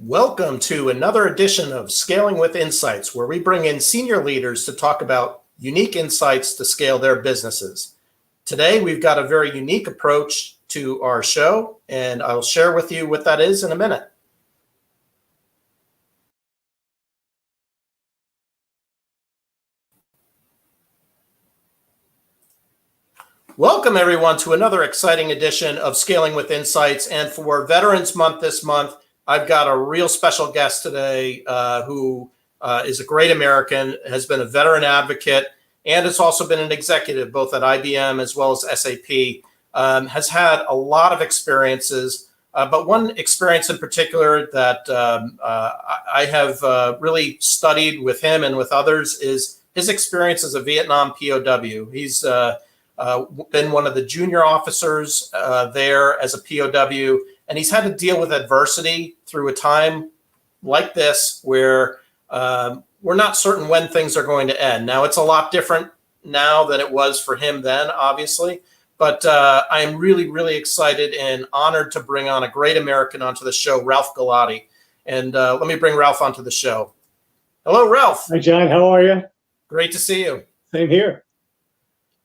Welcome to another edition of Scaling with Insights, where we bring in senior leaders to talk about unique insights to scale their businesses. Today, we've got a very unique approach to our show, and I'll share with you what that is in a minute. Welcome, everyone, to another exciting edition of Scaling with Insights. And for Veterans Month this month, I've got a real special guest today who is a great American, has been a veteran advocate, and has also been an executive both at IBM as well as SAP, has had a lot of experiences, but one experience in particular that I have really studied with him and with others is his experience as a Vietnam POW. He's been one of the junior officers there as a POW, and he's had to deal with adversity through a time like this where we're not certain when things are going to end. Now, it's a lot different now than it was for him then, obviously, but I am really, really excited and honored to bring on a great American onto the show, Ralph Galati. And let me bring Ralph onto the show. Hello, Ralph. Hi, John. How are you? Great to see you. Same here.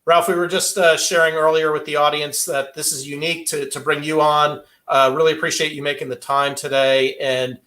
Ralph, we were just sharing earlier with the audience that this is unique to bring you on. Really appreciate you making the time today. And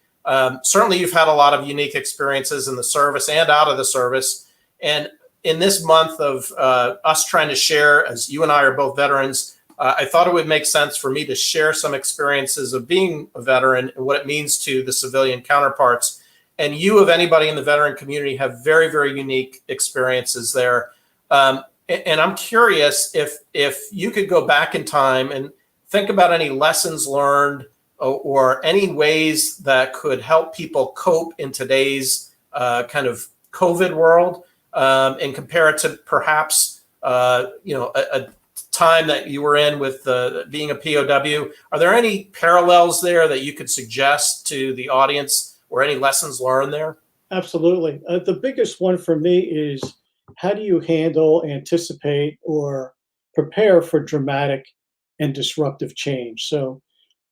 certainly you've had a lot of unique experiences in the service and out of the service. And in this month of us trying to share, as you and I are both veterans, I thought it would make sense for me to share some experiences of being a veteran and what it means to the civilian counterparts. And you, of anybody in the veteran community, have very, very unique experiences there. And I'm curious if you could go back in time and think about any lessons learned or any ways that could help people cope in today's kind of COVID world, and compare it to perhaps a time that you were in with being a POW. Are there any parallels there that you could suggest to the audience or any lessons learned there? Absolutely. The biggest one for me is, how do you handle, anticipate, or prepare for dramatic and disruptive change? So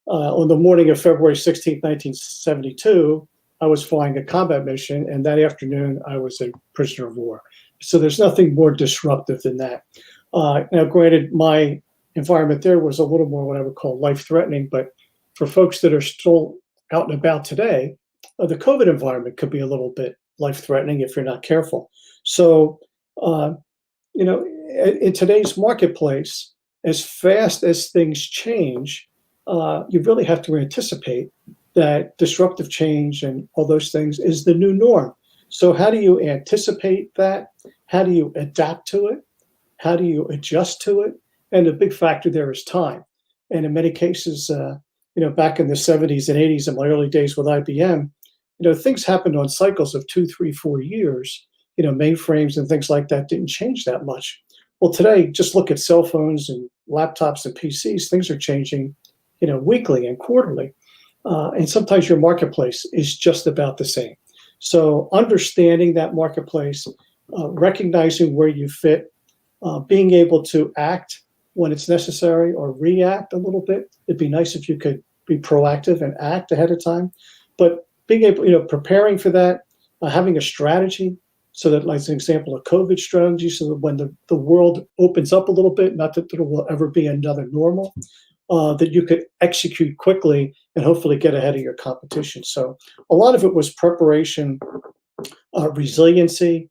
on the morning of February 16, 1972, I was flying a combat mission, and that afternoon I was a prisoner of war. So there's nothing more disruptive than that. Now, granted, my environment there was a little more what I would call life-threatening, but for folks that are still out and about today, the COVID environment could be a little bit life-threatening if you're not careful. So, in today's marketplace, as fast as things change, you really have to anticipate that disruptive change and all those things is the new norm. So how do you anticipate that? How do you adapt to it? How do you adjust to it? And the big factor there is time. And in many cases, back in the 70s and 80s, in my early days with IBM, things happened on cycles of 2, 3, 4 years. Mainframes and things like that didn't change that much. Well, today, just look at cell phones and laptops and PCs. Things are changing, weekly and quarterly. And sometimes your marketplace is just about the same. So understanding that marketplace, recognizing where you fit, being able to act when it's necessary or react a little bit. It'd be nice if you could be proactive and act ahead of time. But being able, preparing for that, having a strategy, so that, like an example, a COVID strategy, so that when the world opens up a little bit, not that there will ever be another normal, that you could execute quickly and hopefully get ahead of your competition. So a lot of it was preparation, resiliency,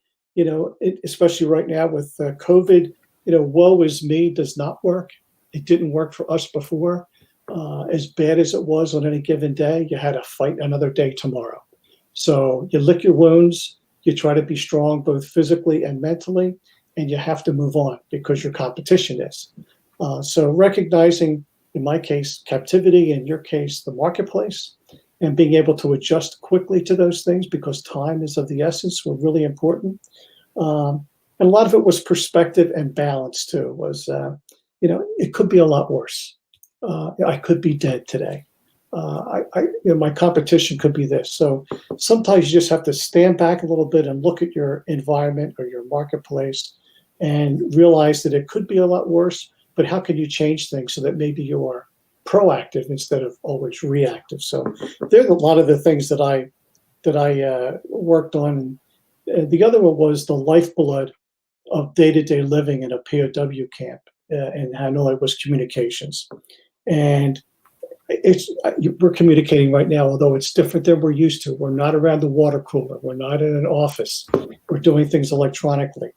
especially right now with COVID, woe is me does not work. It didn't work for us before. As bad as it was on any given day, you had to fight another day tomorrow. So you lick your wounds, you try to be strong both physically and mentally, and you have to move on because your competition is. So recognizing, in my case, captivity, in your case, the marketplace, and being able to adjust quickly to those things because time is of the essence were really important. And a lot of it was perspective and balance too, was, it could be a lot worse. I could be dead today. My competition could be this. So sometimes you just have to stand back a little bit and look at your environment or your marketplace and realize that it could be a lot worse, but how can you change things so that maybe you are proactive instead of always reactive. So there's a lot of the things that I worked on. And the other one was the lifeblood of day-to-day living in a POW camp in Hanoi was communications. And we're communicating right now, although it's different than we're used to. We're not around the water cooler. We're not in an office. We're doing things electronically.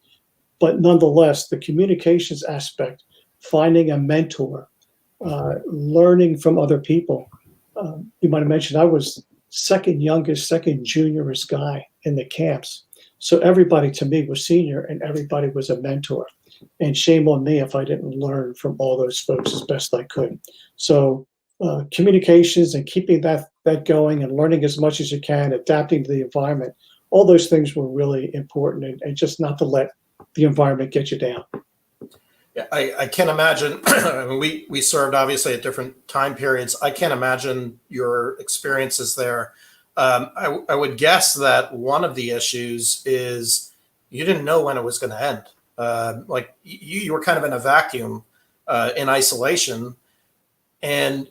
But nonetheless, the communications aspect, finding a mentor, learning from other people. You might have mentioned I was second youngest, second juniorest guy in the camps. So everybody to me was senior and everybody was a mentor. And shame on me if I didn't learn from all those folks as best I could. So communications and keeping that going and learning as much as you can, adapting to the environment, all those things were really important, and just not to let the environment get you down. Yeah, I can't imagine. I mean, we served obviously at different time periods. I can't imagine your experiences there. I would guess that one of the issues is you didn't know when it was going to end. Like you were kind of in a vacuum, in isolation, and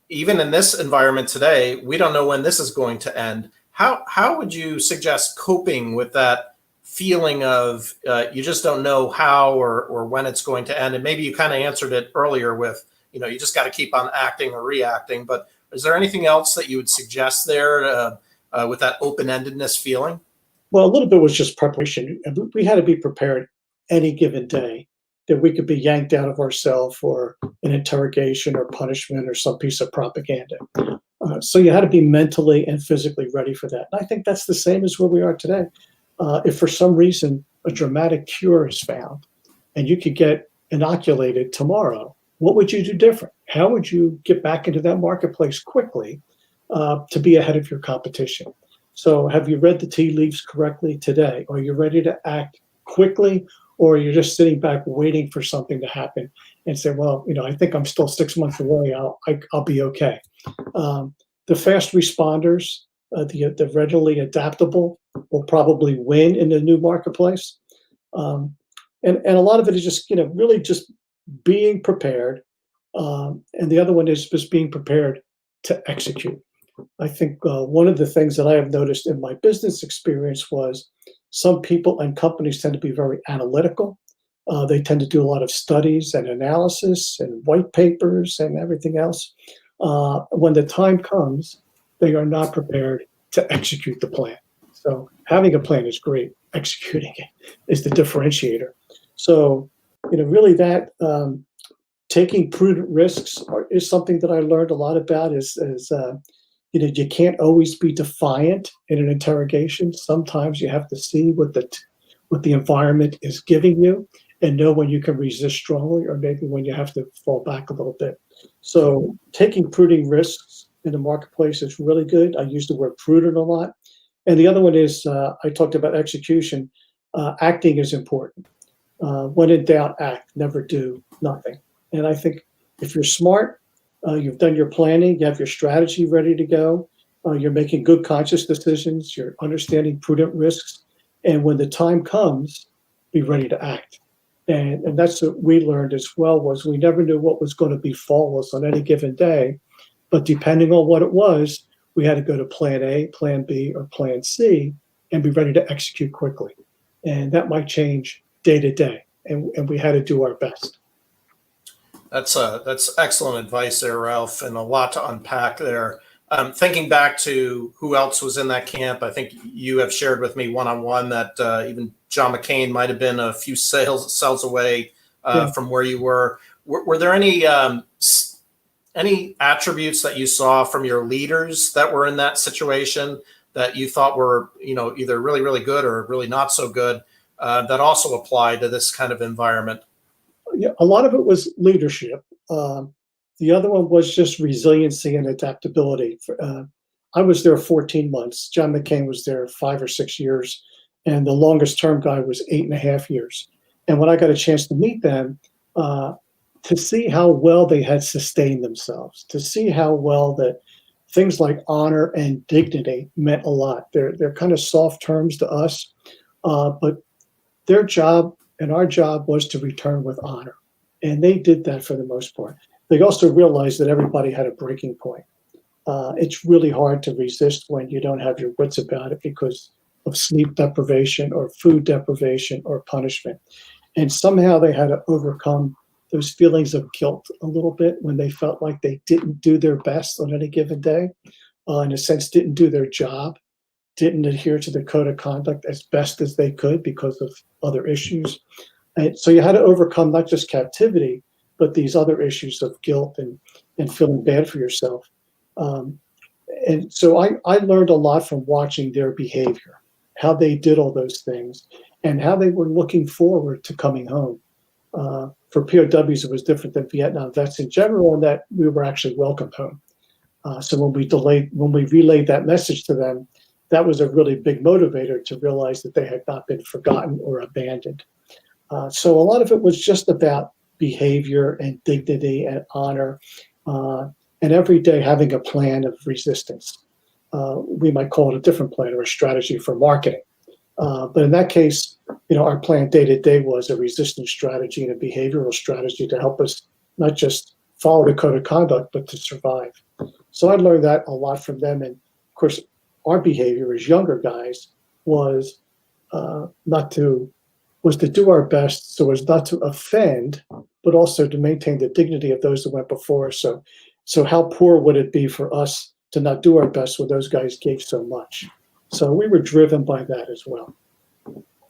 even in this environment today, we don't know when this is going to end. How would you suggest coping with that feeling of you just don't know how or when it's going to end? And maybe you kind of answered it earlier with, you just got to keep on acting or reacting. But is there anything else that you would suggest there with that open-endedness feeling? Well, a little bit was just preparation. We had to be prepared any given day that we could be yanked out of our cell for an interrogation or punishment or some piece of propaganda. So you had to be mentally and physically ready for that. And I think that's the same as where we are today. If for some reason a dramatic cure is found and you could get inoculated tomorrow, what would you do different? How would you get back into that marketplace quickly to be ahead of your competition? So have you read the tea leaves correctly today? Are you ready to act quickly, or you're just sitting back waiting for something to happen and say, well, I think I'm still 6 months away. I'll be okay. The fast responders, the readily adaptable will probably win in the new marketplace. And a lot of it is just, really just being prepared. And the other one is just being prepared to execute. I think one of the things that I have noticed in my business experience was some people and companies tend to be very analytical. They tend to do a lot of studies and analysis and white papers and everything else. When the time comes, they are not prepared to execute the plan. So having a plan is great. Executing it is the differentiator. So, really that taking prudent risks is something that I learned a lot about you can't always be defiant in an interrogation. Sometimes you have to see what the environment is giving you and know when you can resist strongly or maybe when you have to fall back a little bit. So taking prudent risks in the marketplace is really good. I use the word prudent a lot. And the other one is I talked about execution. Acting is important. When in doubt, act. Never do nothing. And I think if you're smart, you've done your planning, you have your strategy ready to go, you're making good conscious decisions, you're understanding prudent risks, and when the time comes, be ready to act. And that's what we learned as well, was we never knew what was going to befall us on any given day, but depending on what it was, we had to go to plan A, plan B, or plan C, and be ready to execute quickly. And that might change day to day, and we had to do our best. That's excellent advice there, Ralph, and a lot to unpack there. Thinking back to who else was in that camp, I think you have shared with me one-on-one that even John McCain might have been a few cells away from where you were. Were there any attributes that you saw from your leaders that were in that situation that you thought were, either really, really good or really not so good that also apply to this kind of environment? Yeah, a lot of it was leadership. The other one was just resiliency and adaptability. I was there 14 months. John McCain was there 5 or 6 years, and the longest term guy was 8.5 years. And when I got a chance to meet them, to see how well they had sustained themselves, to see how well that things like honor and dignity meant a lot. They're kind of soft terms to us, but their job and our job was to return with honor. And they did that for the most part. they also realized that everybody had a breaking point. It's really hard to resist when you don't have your wits about it because of sleep deprivation or food deprivation or punishment. And somehow they had to overcome those feelings of guilt a little bit when they felt like they didn't do their best on any given day, in a sense, didn't do their job, didn't adhere to the code of conduct as best as they could because of other issues. And so you had to overcome not just captivity, but these other issues of guilt and feeling bad for yourself. And so I learned a lot from watching their behavior, how they did all those things, and how they were looking forward to coming home. For POWs, it was different than Vietnam vets in general, in that we were actually welcomed home. So when we relayed that message to them, that was a really big motivator to realize that they had not been forgotten or abandoned. So a lot of it was just about behavior and dignity and honor, and every day having a plan of resistance. We might call it a different plan or a strategy for marketing. But in that case, our plan day to day was a resistance strategy and a behavioral strategy to help us not just follow the code of conduct, but to survive. So I learned that a lot from them. And of course, our behavior as younger guys was to do our best so as not to offend, but also to maintain the dignity of those that went before us. So how poor would it be for us to not do our best when those guys gave so much? So we were driven by that as well.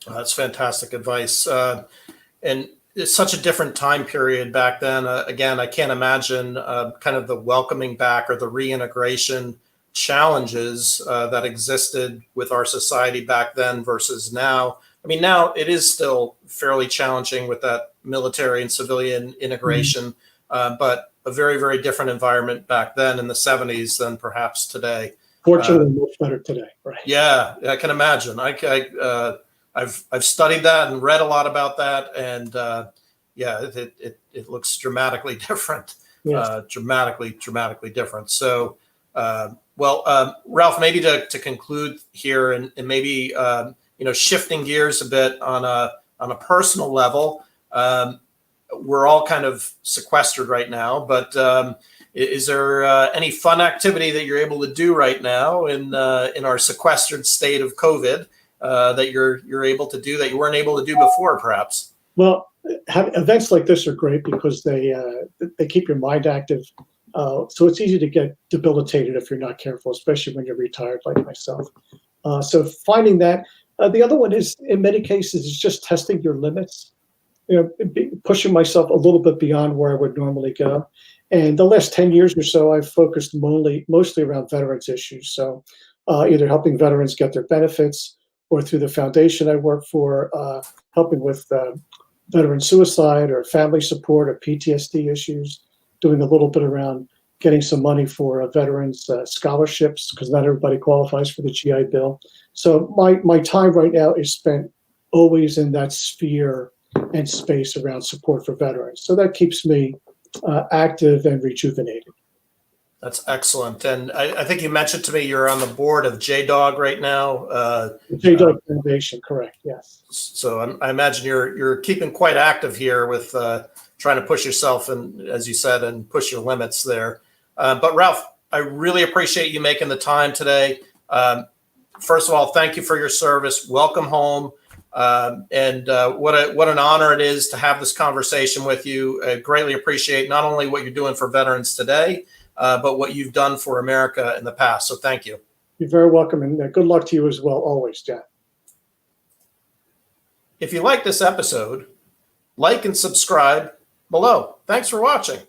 That's fantastic advice. And it's such a different time period back then. Again, I can't imagine kind of the welcoming back or the reintegration challenges that existed with our society back then versus now. I mean, now it is still fairly challenging with that military and civilian integration, but a very, very different environment back then in the 70s than perhaps today. Fortunately, much better today, right? Yeah, I can imagine. I've studied that and read a lot about that, and yeah, it looks dramatically different. Yes. Dramatically different. So, Ralph, maybe to conclude here, and maybe shifting gears a bit on a personal level. We're all kind of sequestered right now, but is there any fun activity that you're able to do right now in our sequestered state of COVID that you're able to do that you weren't able to do before, perhaps? Well, events like this are great because they keep your mind active. So it's easy to get debilitated if you're not careful, especially when you're retired like myself. So finding that. The other one is, in many cases, is just testing your limits. Pushing myself a little bit beyond where I would normally go. And the last 10 years or so, I've focused mostly around veterans issues. So either helping veterans get their benefits, or through the foundation I work for, helping with veteran suicide or family support or PTSD issues, doing a little bit around getting some money for veterans scholarships, because not everybody qualifies for the GI Bill. So my time right now is spent always in that sphere and space around support for veterans. So that keeps me active and rejuvenated. That's excellent. And I think you mentioned to me you're on the board of JDOG right now. JDOG Foundation, correct, yes. So I imagine you're keeping quite active here with trying to push yourself and, as you said, and push your limits there. But Ralph, I really appreciate you making the time today. First of all, thank you for your service. Welcome home. And what an honor it is to have this conversation with you. I greatly appreciate not only what you're doing for veterans today, but what you've done for America in the past. So thank you. You're very welcome, and good luck to you as well, always, Jack. If you like this episode, like and subscribe below. Thanks for watching.